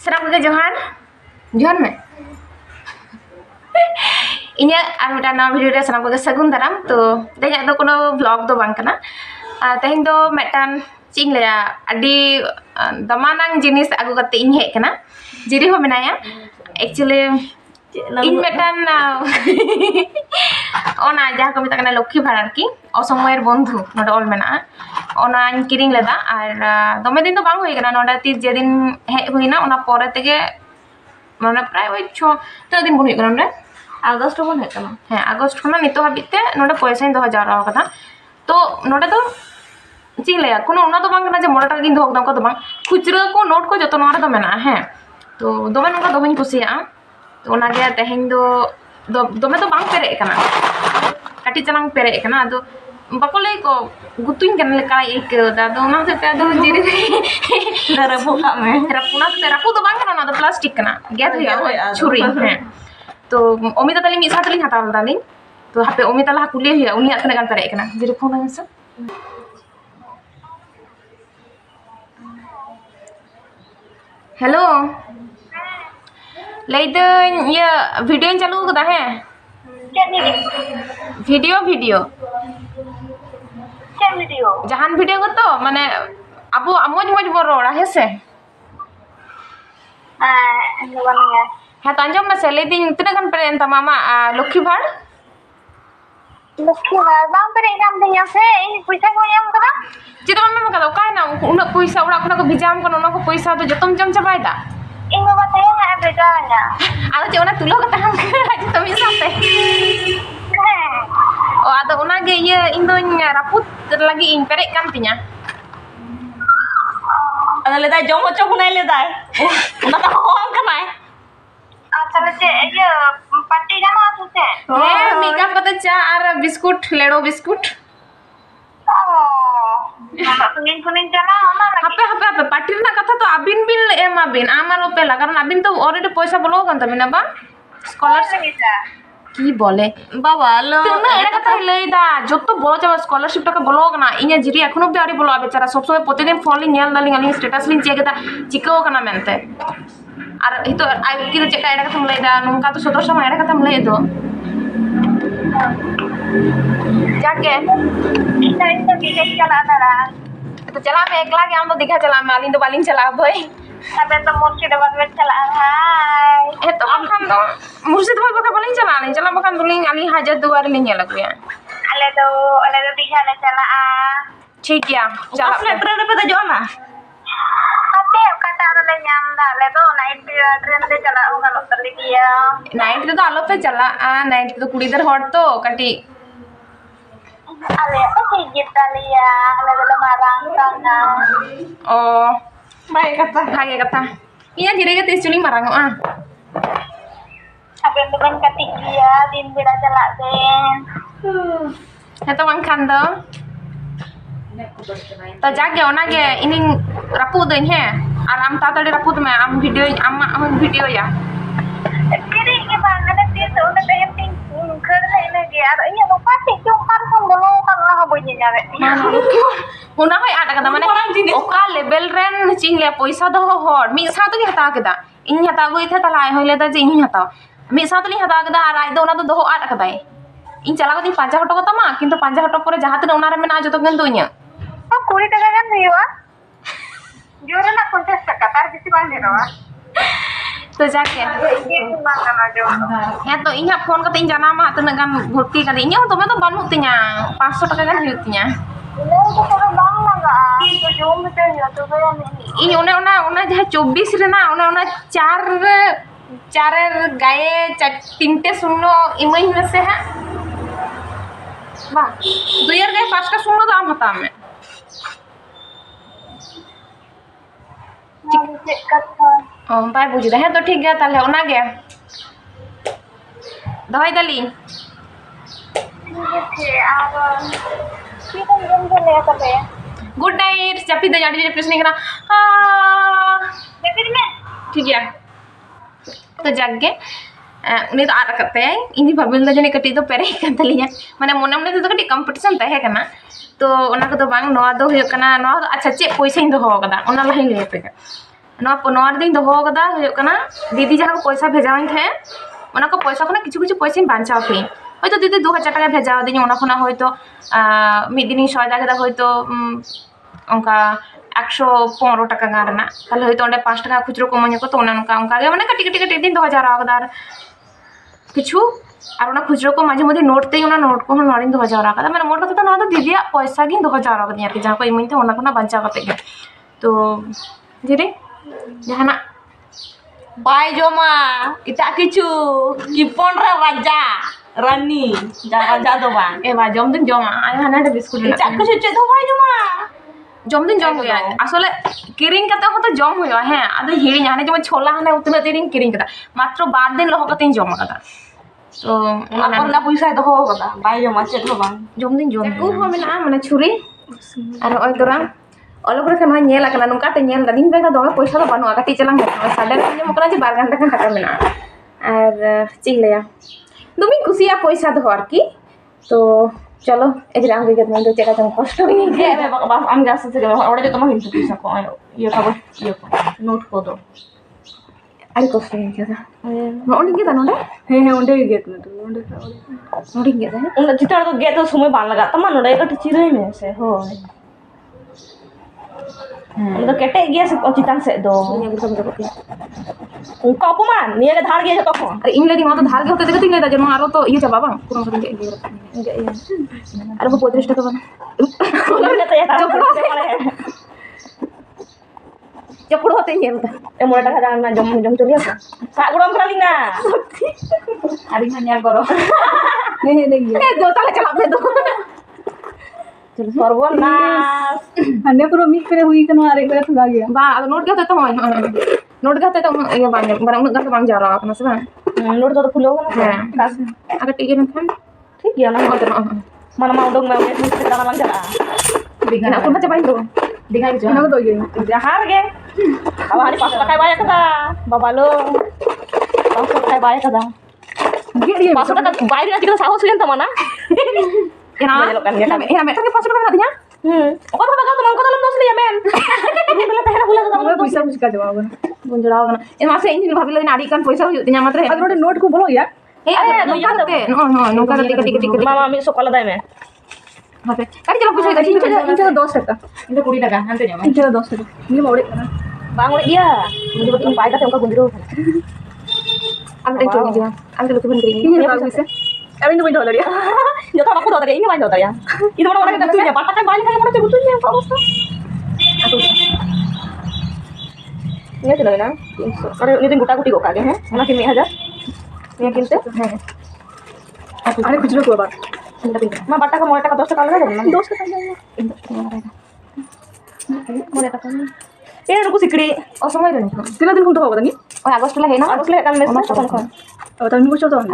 Senang ke Johan? Johan me? Inya ar midan nawa video re senang ke sagun daram to tanya do kono vlog do bang kana. Tehin do metan cing laya adi damanang jinis agu kate ing hek kana. Jiri ho menaya. Actually इन मेटान ओना जहाँ को मिता कना लक्ष्मी भाड़ आरकी असमयर बंधु नोडे all मेना ओना किरिंग लेदा are दमे दिन तो बांग होई कना नोडे ती जे दिन हे होइना ओना परे तेगे माने प्राय ओइ 6 तो दिन बन होई कना नोडे अगस्त बन हे कना हे अगस्त खना नितो हाबिते नोडे पैसा इन 2000 राव कदा तो नोडे तो चिंग लेया कोनो ओना तो बांग कना जे मोटा टाका गिन दो को तो बांग खुचरा को नोट को जतो नोडे तो मेना हे तो दमे नोका दमे कुसिया तो ओनागे तेहें दमे तो बांग पेरे कना काटी चलांग पेरे कना तो बाको लई को गुतुइन कना लेका इकदा तो ओना से ते दो जिरि रपु का में रपुना ते रपु तो बांग कना ना तो प्लास्टिक कना गेट हुआ छुरी है तो ओमिता तली मी साथ लिन हटाव दालिन तो हापे ओमिता ला कुले हुआ उनी तने गान पेरे कना जिरि फोन आंसर हेलो लैदन ये वीडियो चालू कदा है वीडियो वीडियो जहान वीडियो को तो माने अब मोज मोज बो रोड़ा है से हाँ तो अंजम से लैदन तिना गन पेरे एंता मामा लक्ष्मी भाड़ बांग पेरे नाम दिया से पैसा को याम कदा चितो मामा कदा काय ना उना पैसा उड़ा खना को भिजाम कनो को पैसा तो जतम जम चबाय दा इन बाबा ते ना बेजाना आदो चे ओना तुलो कता हम आज तो मी साथे ओ आदो ओना गे ये इन दो रापुत लगी इन पेरे काम तिnya ada leday jom ocho kunai leday ona ta hoang kanai चलो जे ये पार्टी जाना तुसे हे मी काम कते चा are biscuit Ledo biscuit quinine quinine जाना ना हापे हापे हापे पार्टी ना कथा तो अबिन बिन एम अबिन आमार ओपेला कारण अबिन तो ऑलरेडी पैसा बोलो कान तमिना बा स्कॉलरशिप की बोले baba lo तुम एड़ा कथा लइदा जत्तो बड़ो चाबा स्कॉलरशिप टाका बोलो ना इnya जिरि एखनो भी आरी बोलो बेचारा सब समय प्रतिदिन फोन लिन नेल दालिन आली स्टेटस लिन चेक दा चिको कना मेनते आर हितो आई कि चेक एड़ा कथा लइदा नंका तो सदर समय एड़ा कथा लइ दो जाके इतना दिखे चला ना तो चला मैं एकला के हम तो दिखा चला मैं आलिन तो बालिन चला भाई अबे तो मुर्शिद बात में चला हाय ए तो हम तो मुर्शिद बात बका बालिन चला नहीं चला बका दुलिन आली हाजत दुआर लिन चला गया अले तो दिखा ले चला ठीक है चला asle tren pe ta jona अबे कता ले nyam दा ले तो नाइट ट्रेन से चला होगा लोग कर दिया नाइट तो आलो पे चला नाइट तो कुड़ी दर हट तो कटी अले तो kita लिया अले तो marang kana oh baik kata भागे कथा इया गिरे के तेज चुली मारांगो अबे तो बन ketiga दिन बेड़ा चला den है तो वंखान दो तो जाके ओना के इनिन रपू दइन है और आम तातड़े रपू में आम वीडियो या kiri ke bang ada dia tu udah kayak ting kerja ini dia ada ini lupa sih cuma kan dulu kan lah bunyi nyare होना है आटा कदा माने ओका लेवल रेन चिंग ले पैसा दो हर मी साथ के हता केदा इन हता गई थे तला होइले दा जे इन हता मी साथ li हता केदा आर आई दो ना तो दो आटा कदाई इन चला गदी 5 हटो कता मा किंतु 5 हटो परे जहां तने ओना रे मेना जतो गन दोइया 20 টাকা kan huwa jure na 50 টাকা tar bisi bang deno तो जाके ini bang kana jo है तो इnya फोन कते इन जाना मा तने गन भर्ती कदे इnya तो मैं तो बानु तिnya 500 टाका गन हुई तिnya ini तो करो bang लगा तो जो मते यो तो गया नहीं इन ओना जहां 24 रे ना ओना चार गाये तीनटे शून्य इमई में से है वाह दुयर गाय 5टा शून्य तो आम हता में ओ बाय बुझ रहे हैं तो ठीक है ताले ओना गे दवाई दली गुड नाइट चपी दे जाडी प्रश्न करा हां ठीक है तो जागे उनी तो आरा करते हैं इनी भाबिल दा जने कटी तो पेरे kan तलिया माने मोने मोने तो कटी कंपटीशन तहे कना तो ओना को तो बांग नोआ दो होय कना नोआ अच्छा चे पैसा इन दो हो कदा ओना लहाई ले पे नवा दिन दोहो कदा हुयो कना दीदी जहाँ को पैसा भेजावኝ थे ओना को पैसा खना किछु किछु पैसा बांचाव थे হয়তো दीदी 2000 টাকা भेजाव दिनी ओना खना হয়তো मिद दिन सौदा केदा হয়তো ओंका 115 টাকা गारना তাহলে হয়তো ওন্ডে 5 টাকা খুচরো কমানি को तो ओना ओंका गे माने कटी कटी दिन 2000 आगदार किछु আর ওনা খুচরো को মাঝে মধ্যে নোট তেই ওনা নোট को নরিন 2000 আকাদা মানে মোট কথা তো না তো দিদিয়া পয়সা গিন 2000 আকাদি আর কি যা को ইমিনতে ওনা কোনা বাঁচা কাতে গে তো jadi jahana Bye Joma, kita kicu, kipon raja, rani, jangan jatuh bang. ba jom din jom ay hana ada biskut na Kita kicu tuh bye Joma. jom din jom ya asole kiring kata ho to jom hoyo he ado hiri hane jemon chola hane utna tin kiring kata matro 12 din loho katin jom kata to Apa na puisa itu ho kata, bye Joma cek tuh bang. jom din jom ku ho mena mane churi ar oi dorang Olo kore kan nyela kana nungka te nyel dadin bega dome पैसा तो banu aga ticelang he sadar je mokna je 12 घंटा kan taka mena ar chile ya dumi kusiya पैसा do ar ki to chalo ejra ang geget men do cheka jang kosto ni Eh, bang, am jasa sih, orang itu mah hintu bisa kok, iya kabar, iya kok, note kodo. ari kosto ni kya no ondi ge dano He onde get me tuh, onde ondi ge da Udah kita tuh get tuh semua bang laga, teman udah ikut ciri nih sih, ho. Udah ketek dia sih citan sih do. ni bisa bisa ko Engkau apa man? Nia ke thar dia jatuh kok. अरे इन lady तो धार के होते देखते नहीं था जन्म आरो तो ये जब बाबा पूरा कर दे अरे वो 35 টাকা बना Udah tuh ya tahu. चपड़ होते ही है Mulai dah jangan jom curi apa? Sak kurang kali na. hari hanya करो नहीं दो ताले चला दे दो चलो Sorbonas. हने पूरा मिक्स करे हुई कनो अरे करे थोड़ा गया बा अगर नोट का तो नोट का तो ये बांध बरा उन का बांध जा रहा अपना से Menurut tuh pulau kan? अगर टिके ना था ठीक ya lah. और Mana mau dong mau kita dalam lancar. ना अपन बच्चा बांध दो दिखा के ना तो ये Jahar ge. Kalau hari pas pakai bayar kata, babalo. Pas pakai bayar kata. ये Pas kata bayar nanti kita sahur sih mana? ये ना ये मैं तो के 5 रुपए बना दिया Kau tuh bakal teman kau dalam dos ya men. Ini bilang teh hula kata हमें पैसा कुछ का जवाब ना गुंजराव ना ये मासे इंजन भाभी लेना आड़ी kan पैसा होती है मात्र है अगर नोट को बोलो यार ए नो करते नो करते टिक Mama mi sekolah dah men. हापे काटी चलो पैसा इधर इनका 10 टका इधर 20 টাকা আনতে যাও इनका 10 टका ये मोड़े करना Bang udah dia. Ini betul bayar kata engkau gundiru. अंदर चली गया अंदर लोग बन गई ये का पैसे अरे इन बंद हो रहा Jauh aku tahu tadi ini banyak tadi ya. Itu mana orang kita punya, patah kan banyak kan mana butuhnya apa bos? Ini tuh lah, ada ini guta guti kok kagak, mana kini aja? Ini kinte? अरे कुछ लोग बात Ma patah kamu ada kata sekali aja, mana? 2 टका मोरे टाका Ini aku sikri. ओ समय रे तीन दिन को तो होगा नहीं ओ अगस्त ला है ना Aku lihat kan mesej kan. अब तो इनको चलता है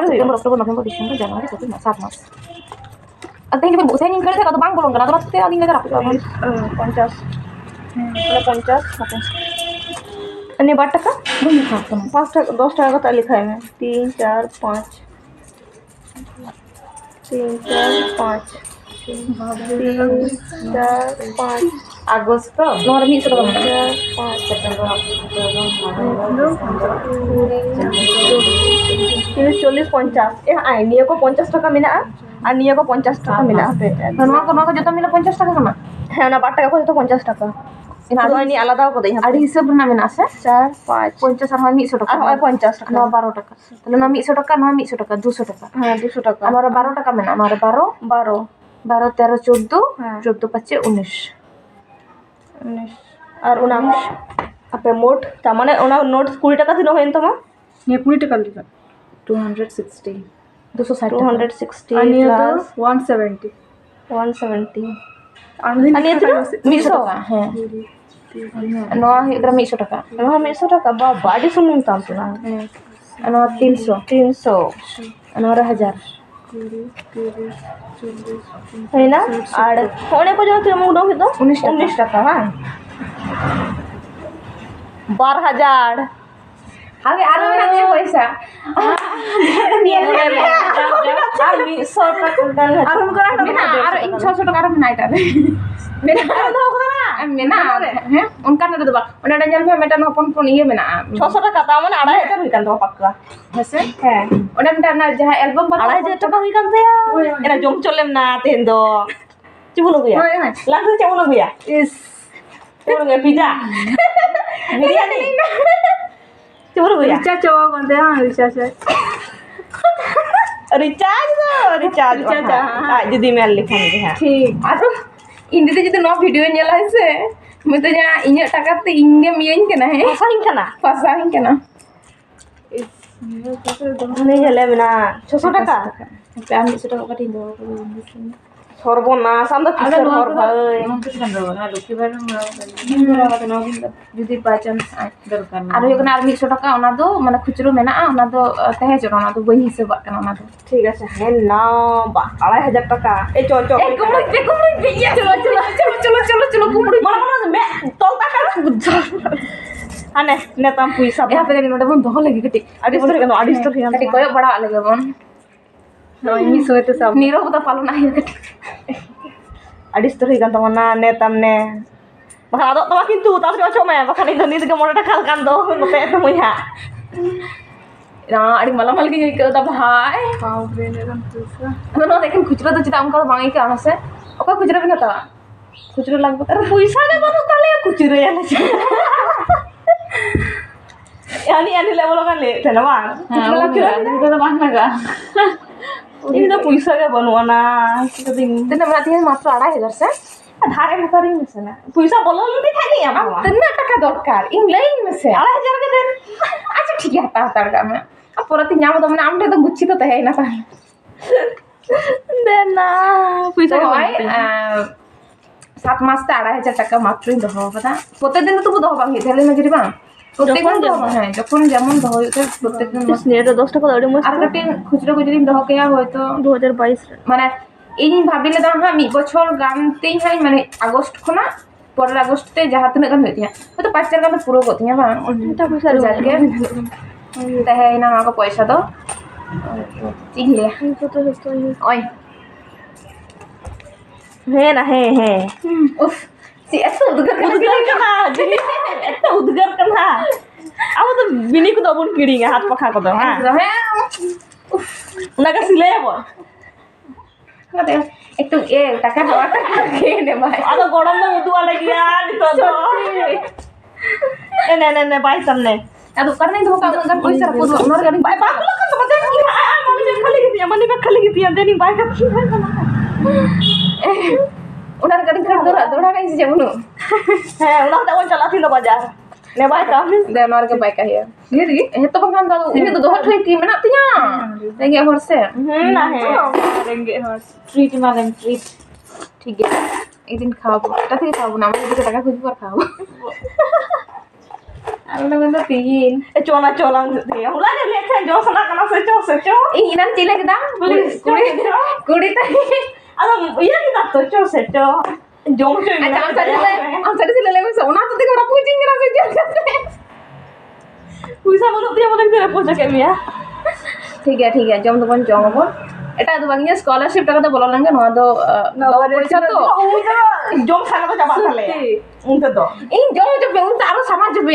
September Oktober November Desember Januari Februari 7 मास अब तक ini saya ingin kerja atau bang belum karena terus saya ingin kerja 50. Ada 50. Ini batak kan? belum kan 5 टका 10 टका का लिखा है मैं 3 4 5 3 4 5 3 4 5 Agosto nomor mi sudah mana 5 September Ini 40-50 ini aku 50 टका मिला और ini aku 50 टका मिला नवा को जतो मिला 50 টাকা sama है ना बाटा को तो 50 टका ini আলাদা করে यहाँ ada hisab na mina ase 4 5 50 আর 100 টাকা আর 50 টাকা 12 টাকা তাহলে না 100 টাকা না 100 টাকা 200 টাকা হ্যাঁ 200 টাকা আমার 12 টাকা মেনা আমার 12 12 12 13 14 হ্যাঁ। 14 25 19 আর 19 আপে মোট তার মানে ওনা নোট 20 টাকা দিন হইন তোমার ये 20 टका लिखा 260 260 260 आणि plus तो 170 170 आणि आणि itu 100 টাকা হ্যাঁ নোয়া এটা 100 টাকা Nah, 100 টাকা বাবা di sumung tanto na. ano 300 300 ano 1000 है ना और होने को जो तुम उड़ो तो 19 टका हाँ 12,000 habe আরো না দিয়ে পয়সা আর 100 টাকা dan আর আমি করা না আর 600 টাকা আর নাই এটা মেরা দাও না ᱢᱮᱱᱟᱜᱼᱟ ᱦᱮᱸ ᱚᱱᱠᱟᱱᱟᱜ ᱫᱚ ᱵᱟᱝ ᱚᱱᱟ ᱧᱮᱞ ᱢᱮ ᱢᱤᱫᱴᱟᱝ ᱦᱚᱯᱚᱱ ᱦᱚᱯᱚᱱ ᱤᱭᱟᱹ ᱢᱮᱱᱟᱜᱼᱟ 600 টাকা তার মানে 2500 হই কান তো পাক্কা ᱦᱮᱸᱥᱮ হ্যাঁ ᱚᱸᱰᱮ ᱢᱤᱫᱴᱟᱝ ᱡᱟᱦᱟᱸ ᱮᱞবাᱢ 2500 টাকা হই কান তেয়া এরা জম চলেম না তেন দো চিবুলো গুয়া Hoi, hoi. লাগছে চিবুলো গুয়া Is. চিবুলো গুয়া পিজা বিরিয়ানি চিবুলো গুয়া Richa coba konten ah Richa sih. Recharge তো রিচার্জ আজ যদি মেল লিখান গে হ্যাঁ ঠিক. ᱟᱫᱚ ᱤᱧ ᱫᱤᱫᱤ ᱡᱩᱫᱤ ᱱᱚᱣᱟ ᱵᱷᱤᱰᱤᱭᱳ ᱧᱮᱞᱟᱭ ᱥᱮ ᱢᱤᱛᱟᱹᱧᱟ ᱤᱧᱟᱹᱜ ᱴᱟᱠᱟ ᱛᱮ ᱤᱧ ᱜᱮᱢ ᱤᱭᱟᱹᱧ ᱠᱟᱱᱟ ᱦᱮᱸ সাইন কানা ᱯᱷᱟᱥᱟᱣᱤᱧ ᱠᱟᱱᱟ Is. মানে হেলে মেনা 600 টাকা ᱦᱟᱯᱮ ᱟᱨ 100 টাকা ᱠᱟᱹᱴᱤᱡ ᱫᱚᱦᱚ ᱠᱟᱫᱟ সর্বনাশ আমরা কিসের ঘর ভাই যদি বাই চান্স দরকার আর ᱦᱩᱭᱩᱜ ᱠᱟᱱᱟ ᱟᱨ 100 টাকা ᱚᱱᱟ ᱫᱚ ᱢᱟᱱᱮ ᱠᱷᱩᱪᱨᱟᱹ ᱢᱮᱱᱟᱜᱼᱟ ᱚᱱᱟ ᱫᱚ ᱛᱟᱦᱮᱸ ᱪᱚᱱ ᱚᱱᱟ ᱫᱚ ᱵᱟᱹᱧ ᱦᱤᱥᱟᱹᱵᱟᱜ ᱠᱟᱱᱟ ᱚᱱᱟ ᱫᱚ ঠিক আছে হ্যাঁ না বা 2500 টাকা এই চল চল কুমড়ো পে ইয়া চলো চলো চলো চলো চলো চলো কুমড়ো mana mana me tol takar aneh netam puisa ya hape dari node bon doho lagi keti adis tor kan adis tor kan keti koyo bada lagi bon Nah, ini soal itu sama. niro buta palon ayo keti adis tor kan tamana netam ne maka adok tawa kintu tas ko me maka ni doni de mona takal kan do ngope to muya na adi malam lagi ke da bhai Wow, brand kan tuh. no lekin खुचरा तो चिता उनका bangai ke ana se oka खुचरा bina tawa खुचरा lag अरे पुइसा ने बनो काले कुचिरे या यानी level kan le tena bang खुचरा lag kita da bang naga ini तो पुइसा के बनवाना kita ding tena berarti মাত্র 2500 se धारे मुकारी मिसना पुइसा बोलो नहीं खाली ya mama tena টাকা দরকার ইন লাইন মেসে 2500 के देन আচ্ছা ঠিক আছে তাড়াতাড়ি কামে পরতে ñাম তো মানে আমটা তো গুচ্ছি তো তাই না তাহলে देन ना पुइसा के হয় 7 মাস তে 2500 টাকা মাত্রই দহ কথা প্রত্যেকদিন তো তবু দহ বাং তাহলে মজুরি বাং প্রত্যেকদিন দহ হ্যাঁ যখন যেমন দহ হইতে প্রত্যেকদিন नेट 10 টাকা দাঁড়ি মস আর কাটি খুচরো খুচরি দহ কেয়া হয়তো 2022 মানে এই ভাবিলে দাম হ্যাঁ মিদ বছর গানতেই হ্যাঁ মানে আগস্ট খনা পরের আগস্টে যাহা তিনাক গান হইতিয়া হয়তো 5 গান পুরো গতিয়া বাং এটা পুইসা যাকে তাহে না আমাকে পয়সা দাও চিনলে ওই है ना है উফ সি এত উদ্গার उद्गार कना जिनी एता उद्गार कना अब तो बिनी को दबन किडिंग हाथ पखा को दो हां হ্যাঁ उना का सिले अब একটু এ টাকা দেওয়া খেয়ে নে ভাই ada গরম না উদুয়া লাগিয়া নিতো তো ने ने बाई तमने ಅದು ಕರ್ನೆ ಇದು ಹೋಗ ಗನ್ ಪೈಸಾ ರಪ್ಪದು ಅನ್ನೋರ್ ಗನ್ बाई बाकुला का तो मते मनी पे खाली की देनी बाई का उनार गन कर दौड़ा गई से जमुनु है उना तो वन चला थी लो बाजार ने बाई का दे नोर के बाइक है Diri. तो बंगान दा ini तो दोहर ट्री टीम ना तिया लगे और से ना है Ringgit hot. ट्रीट मांगन ट्रीट ठीक है एक दिन खाओ এটা থেকে খাবো না আমাদের টাকা খুঁজবো আর খাবো আমরা মানে তিন ए चोना चोला दे उला ने लेखन जो सना कना से चो এই ইনান চিলে দাম কুড়ি কুড়ি তাই ada iya kita to चो से चो जोम चो am tadi sila lagi sono tuh tiga orang pucing kena sejak puisa bolo dia bolo dire puisa ke mia ঠিক আছে জম তো কোন জম হবো এটা তো বাংলা স্কলারশিপ টাকা তো বলা লাগে নয়া তো পয়সা তো जोम साला तो जमा साले उनते तो এই জম জবে উন আরো সমাজ জবে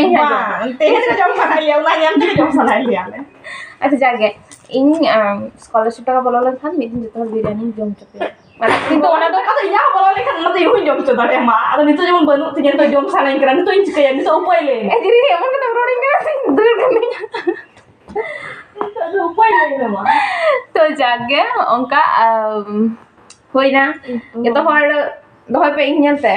ते जोम साला लिया उला याम जोम साला लिया আচ্ছা জাগে ইন স্কলারশিপ টাকা বলা লাগে খান মিদিন যেতে হবে বিরিয়ানি জম জবে মানে কিন্তু ওনা তো kata iya bolo lekan mate yun जोम चो dare ma ada nito जोम banu tinya to जोम साला ingkran to inci kayak nito upai le এই দিদি এমন কথা রোডিং করে দূর করে ada upai le ma তো জাগে অঙ্কা হই না এত হর দহয় পে ইঞ্জালতে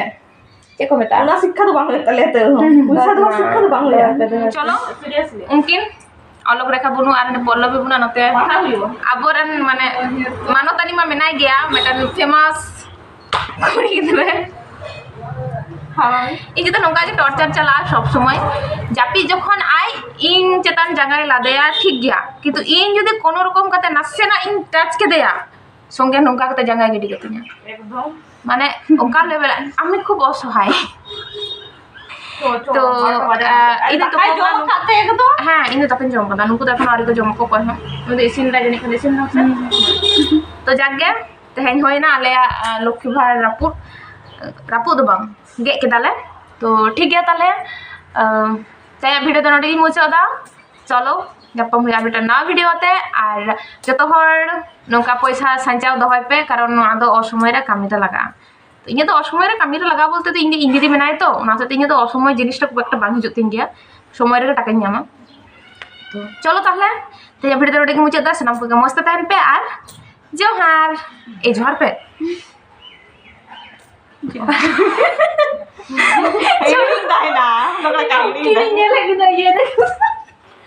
কে কমেতা una sikha to bang le tale te puisa to sikha to bang le চলো seriously mungkin অলক রেখা বুনু আর পল্লবী বুনা নতে maha huyo aboran মানে মানতানি মা মেনাই গিয়া মেটান ফেমাস করি দিবে এই যে নৌকা যে টর্চার চালা সব সময় জাপি যখন আই ইন চেতান জায়গায় লাদেয়া ঠিক গিয়া কিন্তু ইন যদি কোনো রকম কাতে নাসছে না ইন টাচ কে দেয়া সঙ্গে নৌকা কাতে জায়গায় গিয়ে গেতিনা ekdom মানে ওকা লেভেল আমি খুব অসহায় তো ini tuh jom kate ekdom হ্যাঁ ini tapi jom kan nunggu tapi hari ko jom ko ko ha nunggu isin la jeni kan isin na তো জাগে তেহেন হয় না আলে লক্ষ্মী ভাড় রাপুর रापुद दो बांग गे केदाले तो ठीक गया ताले तेज भिडियो तो नोटे मुचादा चलो गप्पा हुआ बेटा ना भिडियो ते और जो नौका पैसा संचाव दहय पे कारण असमय कमी लगा तो इन असमय कमी लगा बोलते तो इन दीदी मेना तो इन असमय जिनिसटा खूब एक बांग हिजुग तीन गया समय टाका नामा तो चलो ताहले तेज भिडियो नोटे मुचादा सामान को मस्त तहन पे और जोहार ए जोहार पे Ayun, dahil na. Nakakainin. Kini niya lagi na yan.